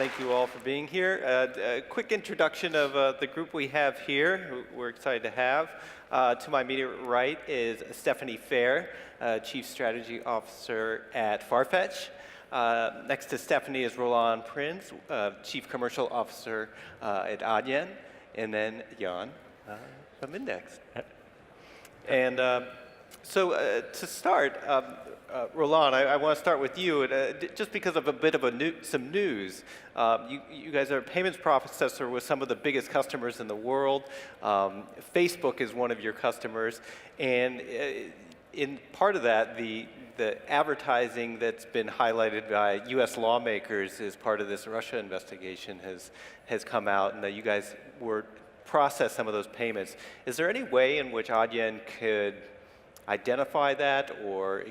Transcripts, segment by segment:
Thank you all for being here. A quick introduction of the group we have here, who we're excited to have. To my immediate right is Stephanie Phair, Chief Strategy Officer at Farfetch. Next to Stephanie is Roelant Prins, Chief Commercial Officer at Adyen. And then Jan from Index. And so to start, Roelant, I want to start with you, just because of a bit of some news. You guys are a payments processor with some of the biggest customers in the world. Facebook is one of your customers, and in part of that, the advertising that's been highlighted by U.S. lawmakers as part of this Russia investigation has come out, and that you guys were process some of those payments. Is there any way in which Adyen could identify that or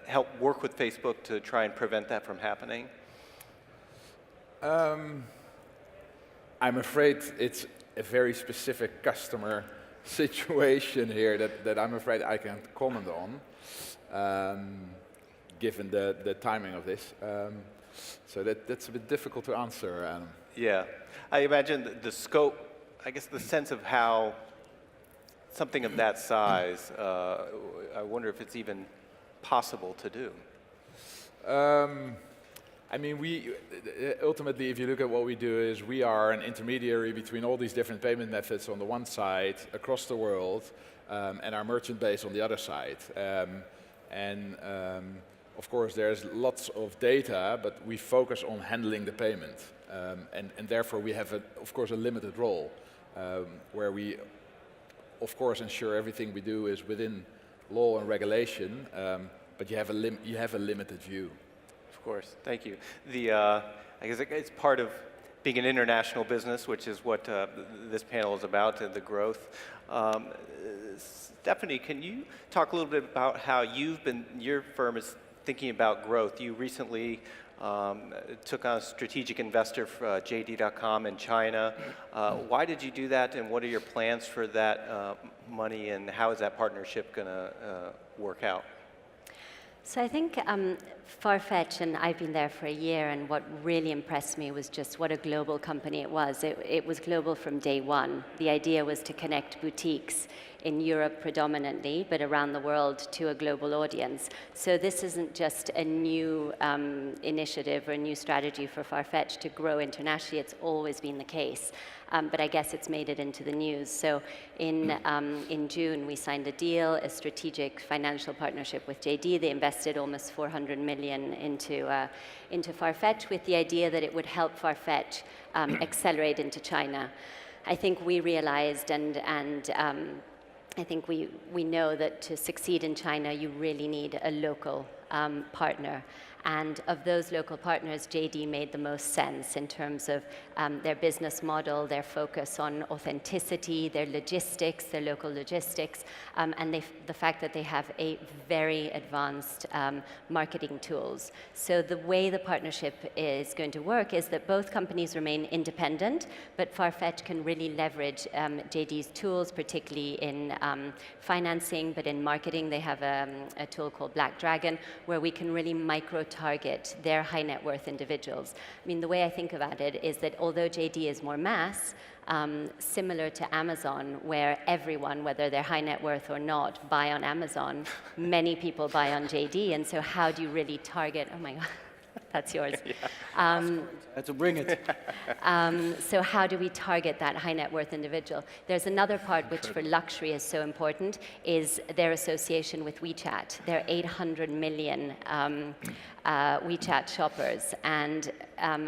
help work with Facebook to try and prevent that from happening? I'm afraid it's a very specific customer situation here that I'm afraid I can't comment on, given the timing of this. So that's a bit difficult to answer, Adam. Yeah, I imagine the scope, I guess the sense of how something of that size, I wonder if it's even possible to do. I mean, ultimately, if you look at what we do, is we are an intermediary between all these different payment methods on the one side, across the world, and our merchant base on the other side. Of course, there's lots of data, but we focus on handling the payment. And therefore, we have, of course, a limited role, where we, of course, ensure everything we do is within law and regulation, but you have a limited view. Of course, thank you. I guess it's part of being an international business, which is what this panel is about, the growth. Stephanie, can you talk a little bit about how your firm is thinking about growth? You recently took on a strategic investor for JD.com in China. Why did you do that, and what are your plans for that money, and how is that partnership going to work out? So I think Farfetch, and I've been there for a year, and what really impressed me was just what a global company it was. It was global from day one. The idea was to connect boutiques in Europe predominantly, but around the world to a global audience. So this isn't just a new initiative or a new strategy for Farfetch to grow internationally. It's always been the case. But I guess it's made it into the news. So in June, we signed a deal, a strategic financial partnership with JD. They invested almost 400 million into Farfetch with the idea that it would help Farfetch accelerate into China. I think we realized, and I think we know that to succeed in China, you really need a local partner. And of those local partners, JD made the most sense in terms of their business model, their focus on authenticity, their logistics, their local logistics, and the fact that they have a very advanced marketing tools. So the way the partnership is going to work is that both companies remain independent, but Farfetch can really leverage JD's tools, particularly in financing, but in marketing they have a tool called Black Dragon, where we can really micro-target their high net worth individuals. I mean, the way I think about it is that although JD is more mass, similar to Amazon, where everyone, whether they're high net worth or not, buy on Amazon, many people buy on JD, and so how do you really target, oh my God, that's yours. Yeah. To bring it. So how do we target that high net worth individual? There's another part which for luxury is so important, is their association with WeChat. There are 800 million WeChat shoppers, and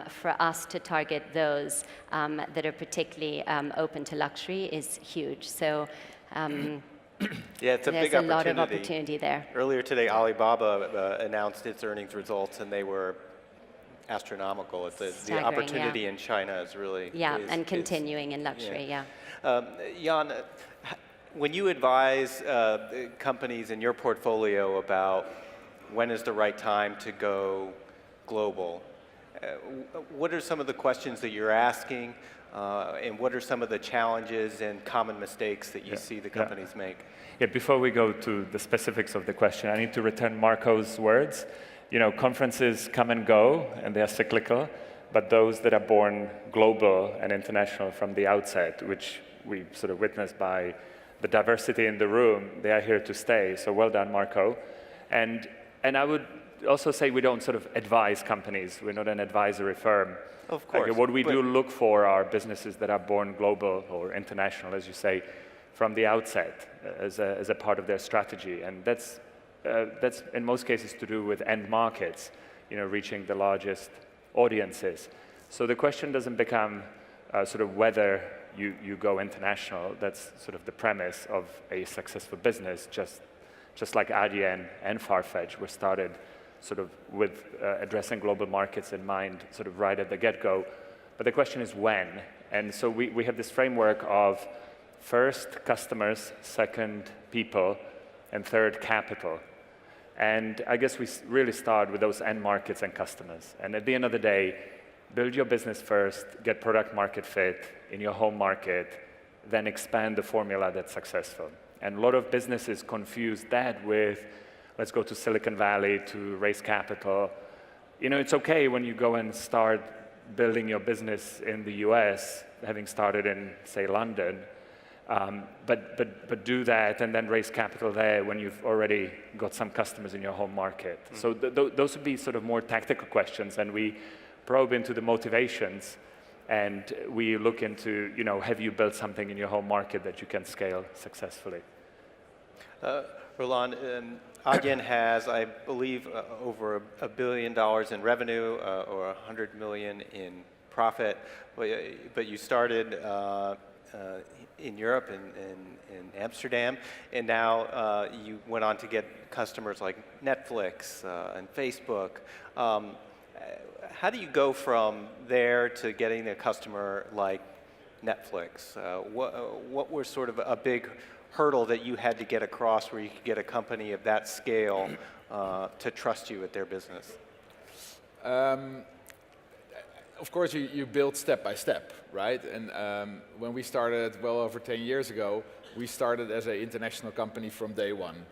for us to target those that are particularly open to luxury is huge. So yeah, it's a big opportunity. There's a lot of opportunity there. Earlier today, Alibaba announced its earnings results, and they were astronomical. It's the opportunity in China is really and continuing in luxury. Jan, when you advise companies in your portfolio about when is the right time to go global, what are some of the questions that you're asking, and what are some of the challenges and common mistakes that you see the companies make? Yeah, before we go to the specifics of the question, I need to return Marco's words. You know, conferences come and go, and they are cyclical. but those that are born global and international from the outset, which we sort of witnessed by the diversity in the room, they are here to stay. So well done, Marco. And I would also say we don't sort of advise companies. We're not an advisory firm. Of course. What we do look for are businesses that are born global or international, as you say, from the outset as a part of their strategy. And that's in most cases to do with end markets, reaching the largest audiences. So the question doesn't become sort of whether you go international. That's sort of the premise of a successful business, just like Adyen and Farfetch were started sort of with addressing global markets in mind, sort of right at the get-go. But the question is when. And so we have this framework of first, customers, second, people, and third, capital. And I guess we really start with those end markets and customers. And at the end of the day, build your business first, get product market fit in your home market, then expand the formula that's successful. And a lot of businesses confuse that with, let's go to Silicon Valley to raise capital. It's okay when you go and start building your business in the US, having started in, say, London, but do that and then raise capital there when you've already got some customers in your home market. So those would be sort of more tactical questions, and we probe into the motivations, and we look into, have you built something in your home market that you can scale successfully? Roelant, Adyen has, I believe, over $1 billion in revenue or $100 million in profit, but you started in Europe, in Amsterdam, and now you went on to get customers like Netflix and Facebook. How do you go from there to getting a customer like Netflix? What was sort of a big hurdle that you had to get across where you could get a company of that scale to trust you with their business? Of course, you build step by step, right? And when we started well over 10 years ago, we started as an international company from day one.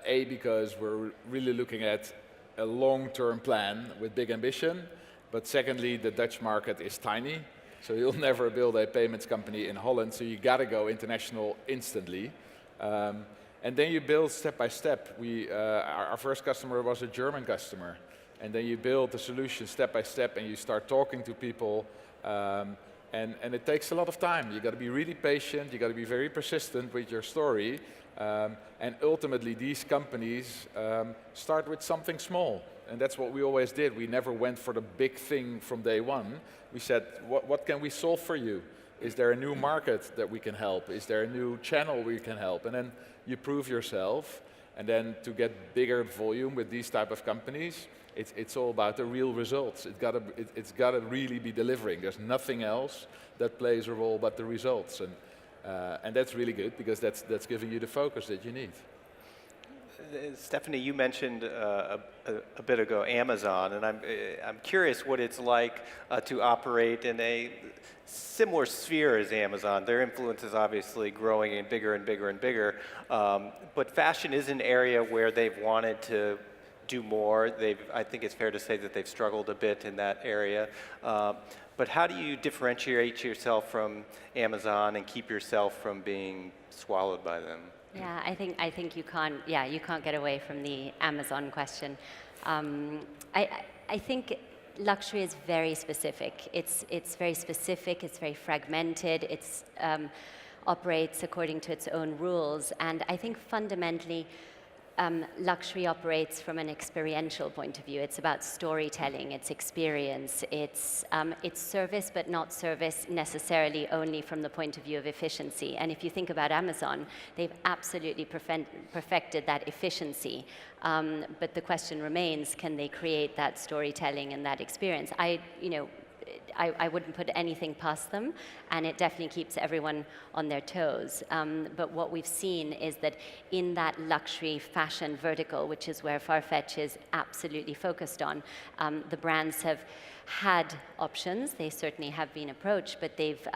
Because we're really looking at a long-term plan with big ambition. But secondly, the Dutch market is tiny. So you'll never build a payments company in Holland, so you got to go international instantly. And then you build step by step. Our first customer was a German customer. And then you build the solution step by step, and you start talking to people. And it takes a lot of time. You got to be really patient. You got to be very persistent with your story. And ultimately, these companies start with something small. And that's what we always did. We never went for the big thing from day one. We said, what can we solve for you? Is there a new market that we can help? Is there a new channel we can help? And then you prove yourself. And then to get bigger volume with these type of companies, it's all about the real results. It's got to really be delivering. There's nothing else that plays a role but the results. And that's really good, because that's giving you the focus that you need. Stephanie, you mentioned a bit ago Amazon, and I'm curious what it's like to operate in a similar sphere as Amazon. Their influence is obviously growing and bigger and bigger and bigger, but fashion is an area where they've wanted to do more. I think it's fair to say that they've struggled a bit in that area. But how do you differentiate yourself from Amazon and keep yourself from being swallowed by them? Yeah, I think you can't. Yeah, you can't get away from the Amazon question. I think luxury is very specific. It's very specific. It's very fragmented. It's operates according to its own rules, and I think fundamentally, luxury operates from an experiential point of view. It's about storytelling, it's experience, it's service, but not service necessarily only from the point of view of efficiency. And if you think about Amazon, they've absolutely perfected that efficiency. But the question remains, can they create that storytelling and that experience? I wouldn't put anything past them, and it definitely keeps everyone on their toes. But what we've seen is that in that luxury fashion vertical, which is where Farfetch is absolutely focused on, the brands have had options. They certainly have been approached, but they've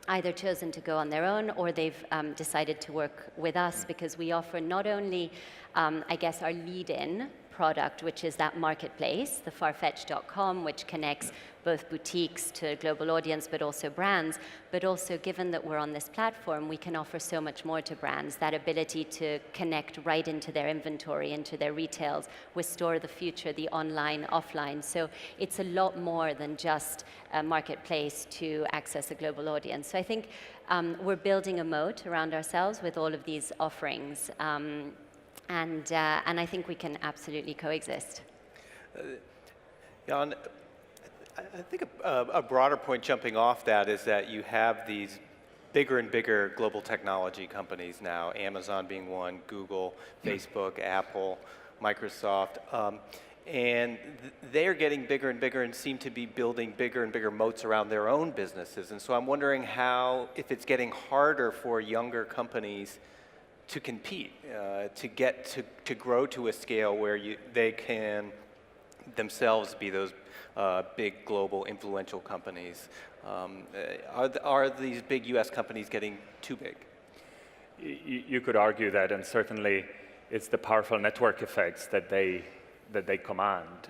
either chosen to go on their own, or they've decided to work with us, because we offer not only, I guess, our lead-in product, which is that marketplace, the Farfetch.com, which connects both boutiques to a global audience, but also brands. But also, given that we're on this platform, we can offer so much more to brands, that ability to connect right into their inventory, into their retails, with Store of the Future, the online, offline. So it's a lot more than just a marketplace to access a global audience. So I think we're building a moat around ourselves with all of these offerings. And I think we can absolutely coexist. Jan, I think a broader point jumping off that is that you have these bigger and bigger global technology companies now, Amazon being one, Google, Facebook, Apple, Microsoft, and they're getting bigger and bigger and seem to be building bigger and bigger moats around their own businesses. And so I'm wondering if it's getting harder for younger companies to compete, to grow to a scale where they can themselves be those big global influential companies. Are these big US companies getting too big? You could argue that, and certainly it's the powerful network effects that they command.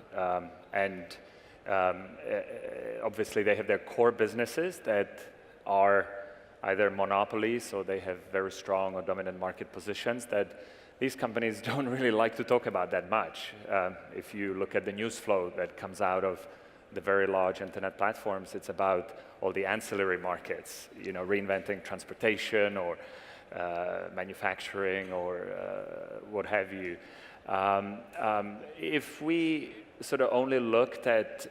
Obviously they have their core businesses that are either monopolies or they have very strong or dominant market positions that these companies don't really like to talk about that much. If you look at the news flow that comes out of the very large internet platforms, it's about all the ancillary markets, reinventing transportation or manufacturing or what have you. If we sort of only looked at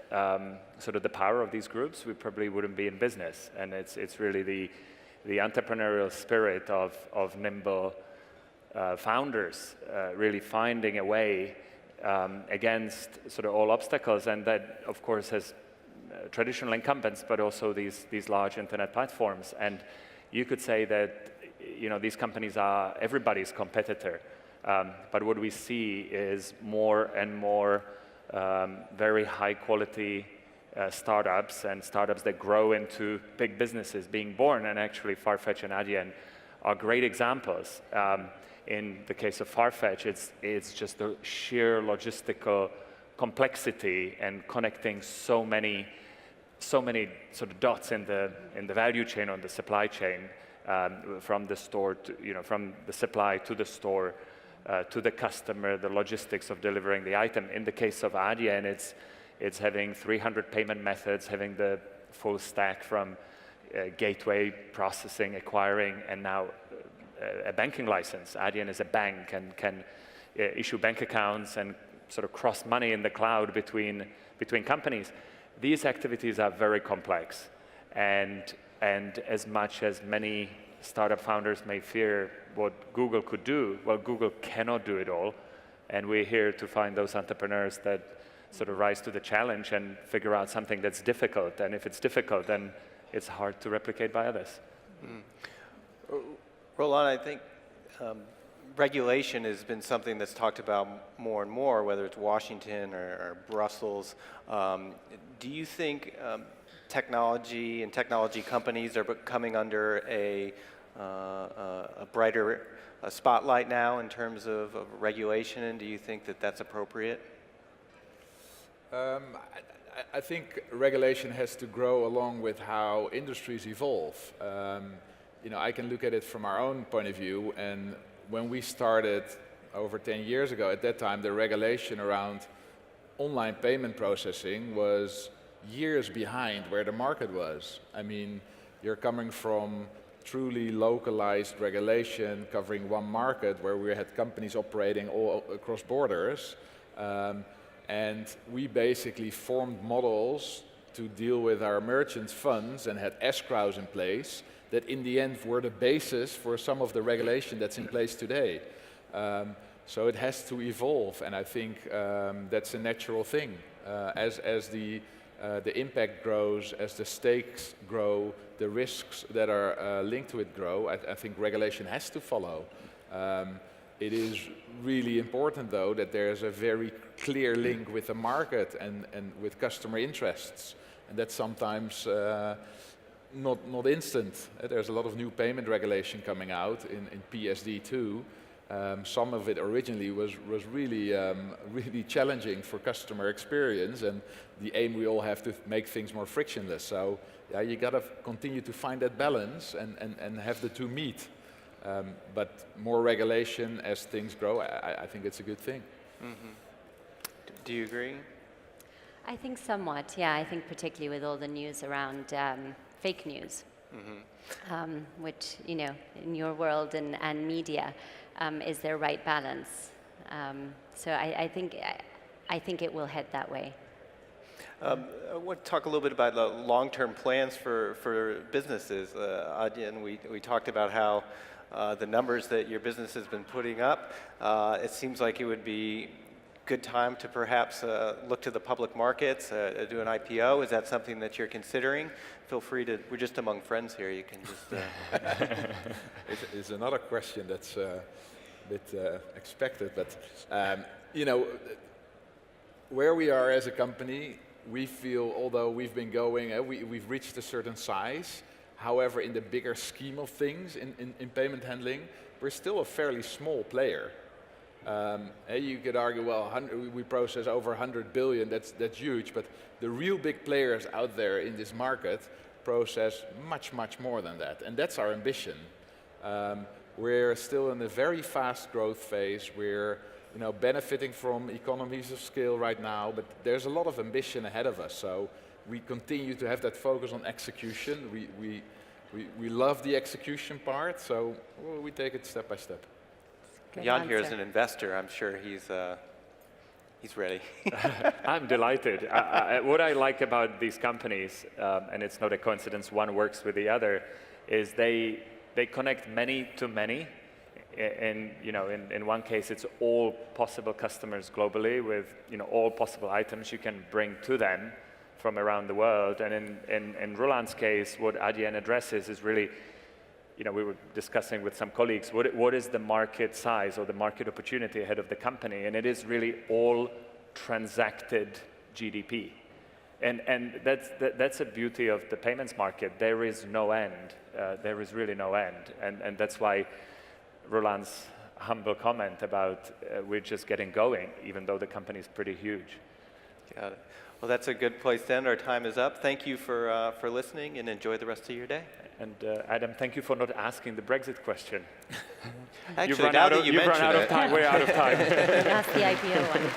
sort of the power of these groups, we probably wouldn't be in business. And it's really the entrepreneurial spirit of nimble founders really finding a way against sort of all obstacles, and that of course has traditional incumbents, but also these large internet platforms. And you could say that these companies are everybody's competitor, but what we see is more and more very high quality startups and startups that grow into big businesses being born, and actually Farfetch and Adyen are great examples. In the case of Farfetch, it's just the sheer logistical complexity and connecting so many sort of dots in the value chain or the supply chain, from the store to, from the supply to the store, to the customer, the logistics of delivering the item. In the case of Adyen, it's having 300 payment methods, having the full stack from gateway, processing, acquiring, and now a banking license. Adyen is a bank and can issue bank accounts and sort of cross money in the cloud between companies. These activities are very complex, and as much as many startup founders may fear what Google could do, well, Google cannot do it all, and we're here to find those entrepreneurs that sort of rise to the challenge and figure out something that's difficult, and if it's difficult, then it's hard to replicate by others. Roelant, I think regulation has been something that's talked about more and more, whether it's Washington or Brussels. Do you think technology and technology companies are coming under a brighter spotlight now in terms of regulation, and do you think that that's appropriate? I think regulation has to grow along with how industries evolve. I can look at it from our own point of view, and when we started over 10 years ago, at that time the regulation around online payment processing was years behind where the market was. I mean, you're coming from truly localized regulation covering one market where we had companies operating all across borders, and we basically formed models to deal with our merchants' funds and had escrows in place that in the end were the basis for some of the regulation that's in place today. So it has to evolve, and I think that's a natural thing. As the impact grows, as the stakes grow, the risks that are linked to it grow, I think regulation has to follow. It is really important, though, that there's a very clear link with the market and with customer interests, and that's sometimes not instant. There's a lot of new payment regulation coming out in PSD2, Some of it originally was really really challenging for customer experience, and the aim we all have to make things more frictionless. So yeah, you got to continue to find that balance and have the two meet. But more regulation as things grow, I think it's a good thing. Mm-hmm. Do you agree? I think somewhat, yeah. I think particularly with all the news around fake news, which, you know, in your world and media, is there right balance? So I think it will head that way. I want to talk a little bit about the long-term plans for businesses. Adyen, we talked about how the numbers that your business has been putting up, it seems like it would be good time to perhaps look to the public markets, do an IPO. Is that something that you're considering? Feel free to, we're just among friends here, you can just... It's another question that's a bit expected, but you know, where we are as a company, we feel, although we've been going, we've reached a certain size, however, in the bigger scheme of things in payment handling, we're still a fairly small player. You could argue, well, we process over 100 billion, that's huge, but the real big players out there in this market process much, much more than that, and that's our ambition. We're still in a very fast growth phase. We're benefiting from economies of scale right now, but there's a lot of ambition ahead of us, so we continue to have that focus on execution. We love the execution part, so we take it step by step. Jan here is an investor. I'm sure he's ready. I'm delighted. What I like about these companies, and it's not a coincidence one works with the other, is they connect many to many. And in one case, it's all possible customers globally with all possible items you can bring to them from around the world. And in Roelant's case, what Adyen addresses is really, we were discussing with some colleagues, what is the market size or the market opportunity ahead of the company? And it is really all transacted GDP. And that's a beauty of the payments market. There is no end. There is really no end. And that's why Roland's humble comment about we're just getting going, even though the company is pretty huge. Got it. Well, that's a good place to end. Our time is up. Thank you for listening, and enjoy the rest of your day. And Adam, thank you for not asking the Brexit question. Actually, you've run out of time. We're out of time. That's the IPO one.